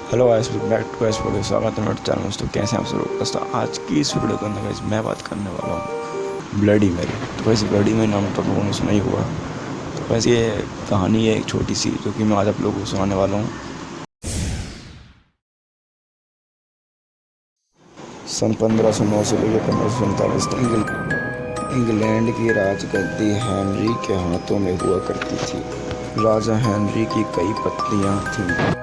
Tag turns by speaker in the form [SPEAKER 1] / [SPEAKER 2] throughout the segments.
[SPEAKER 1] Hello guys, back to guys video. स्वागत है मेरे चैनल। दोस्तों कैसे हैं आप सब लोग। दोस्तों आज की इस वीडियो के अंदर गाइस मैं बात करने वाला हूँ ब्लडी मैरी। तो गाइस ब्लडी मैरी नाम तो आप लोगों ने सुना ही होगा। तो गाइस ये कहानी है एक छोटी सी जो कि मैं आज आप लोगों को सुनाने वाला हूँ। सन 1509 से लेकर 1547 तक इंग्लैंड की राजगद्दी हेनरी के हाथों में हुआ करती थी। राजा हेनरी की कई पत्नियाँ थीं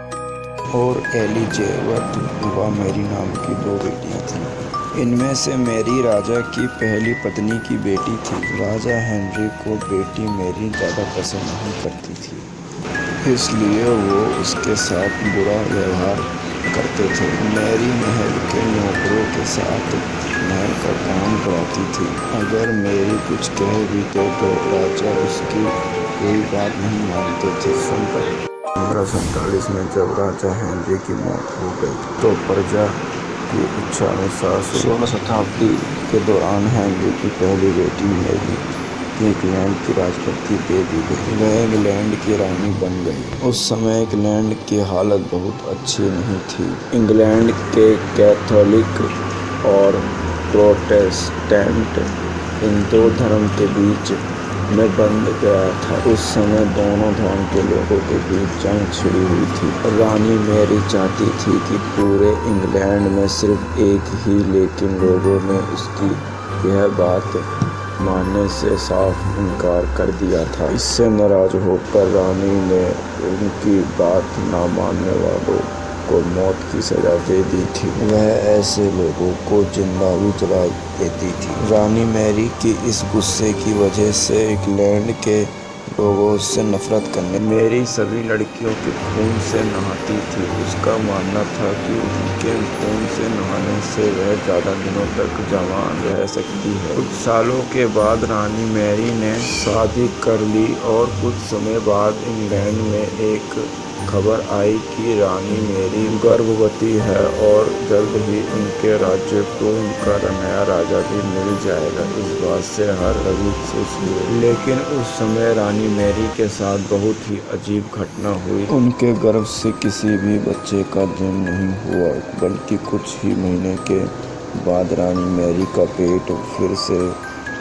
[SPEAKER 1] और एलिज़ेबेथ व मैरी नाम की 2 बेटियां थीं। इनमें से मैरी राजा की पहली पत्नी की बेटी थी। राजा हेनरी को बेटी मैरी ज़्यादा पसंद नहीं करती थी, इसलिए वो उसके साथ बुरा व्यवहार करते थे। मैरी महल के नौकरों के साथ महल का काम कराती थी। अगर मैरी कुछ कह भी दे तो राजा उसकी कोई बात नहीं मानते थे। 1547 में जब राजा हेनरी की मौत हो गई तो प्रजा की इच्छा अनुसार 16वीं शताब्दी के दौरान हेनरी की पहली बेटी मैरी इंग्लैंड की राजगद्दी दे दी गई। वह इंग्लैंड की रानी बन गई। उस समय इंग्लैंड की हालत बहुत अच्छी नहीं थी। इंग्लैंड के कैथोलिक और प्रोटेस्टेंट इन 2 धर्म के बीच में बंध गया था। उस समय दोनों धर्म के लोगों के बीच जंग छिड़ी हुई थी। रानी मैरी चाहती थी कि पूरे इंग्लैंड में सिर्फ एक ही, लेकिन लोगों ने उसकी यह बात मानने से साफ इनकार कर दिया था। इससे नाराज होकर रानी ने उनकी बात न मानने वालों को मौत की सजा दे दी थी। वह ऐसे लोगों को जिंदा भी जला देती थी। रानी मैरी की इस गुस्से की वजह से इंग्लैंड के लोगों उससे नफरत करने। मैरी सभी लड़कियों के खून से नहाती थी। उसका मानना था कि उनके खून से नहाने से वह ज़्यादा दिनों तक जवान रह सकती है। कुछ सालों के बाद रानी मैरी ने शादी कर ली और कुछ समय बाद इंग्लैंड में एक खबर आई कि रानी मैरी गर्भवती है और जल्द ही उनके राज्य को उनका नया राजा भी मिल जाएगा। इस बात से हर सभी खुश हुए, लेकिन उस समय रानी मैरी के साथ बहुत ही अजीब घटना हुई। उनके गर्भ से किसी भी बच्चे का जन्म नहीं हुआ, बल्कि कुछ ही महीने के बाद रानी मैरी का पेट फिर से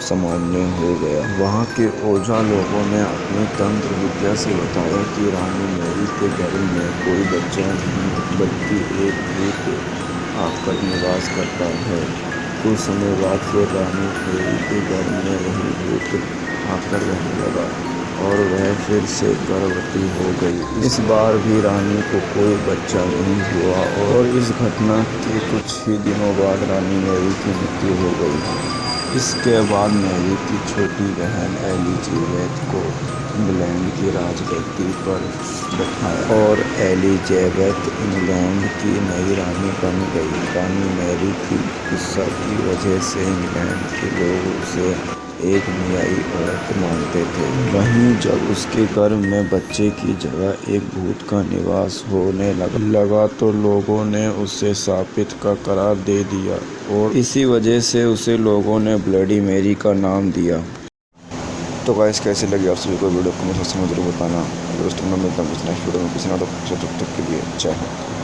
[SPEAKER 1] सामान्य हो गया। वहाँ के ओझा लोगों ने अपनी तंत्र विद्या से बताया कि रानी मैरी के गर्भ में कोई बच्चा नहीं बल्कि एक भूत आकर निवास करता है। कुछ समय बाद फिर रानी मैरी के गर्भ में वही भूत आकर रहने लगा और वह फिर से गर्भवती हो गई। इस बार भी रानी को कोई बच्चा नहीं हुआ और इस घटना के कुछ ही दिनों बाद रानी मैरी की मृत्यु हो गई। इसके बाद मैरी की छोटी बहन एलिज़ेबेथ को इंग्लैंड की राजगद्दी पर बैठाया और एलिज़ेबेथ इंग्लैंड की नई रानी बन गई। रानी मैरी की गुस्सा की वजह से इंग्लैंड के लोग उसे एक न्यायी औरत मानते थे। वहीं जब उसके गर्भ में बच्चे की जगह एक भूत का निवास होने लगा तो लोगों ने उसे शापित का करार दे दिया और इसी वजह से उसे लोगों ने ब्लडी मैरी का नाम दिया। तो गाइस कैसे लगी आप सभी को वीडियो को मुझे जरूर बताना। दोस्तों मैं मिलता हूँ नेक्स्ट वीडियो में किसी ना तो तब तक के लिए जय हिंद।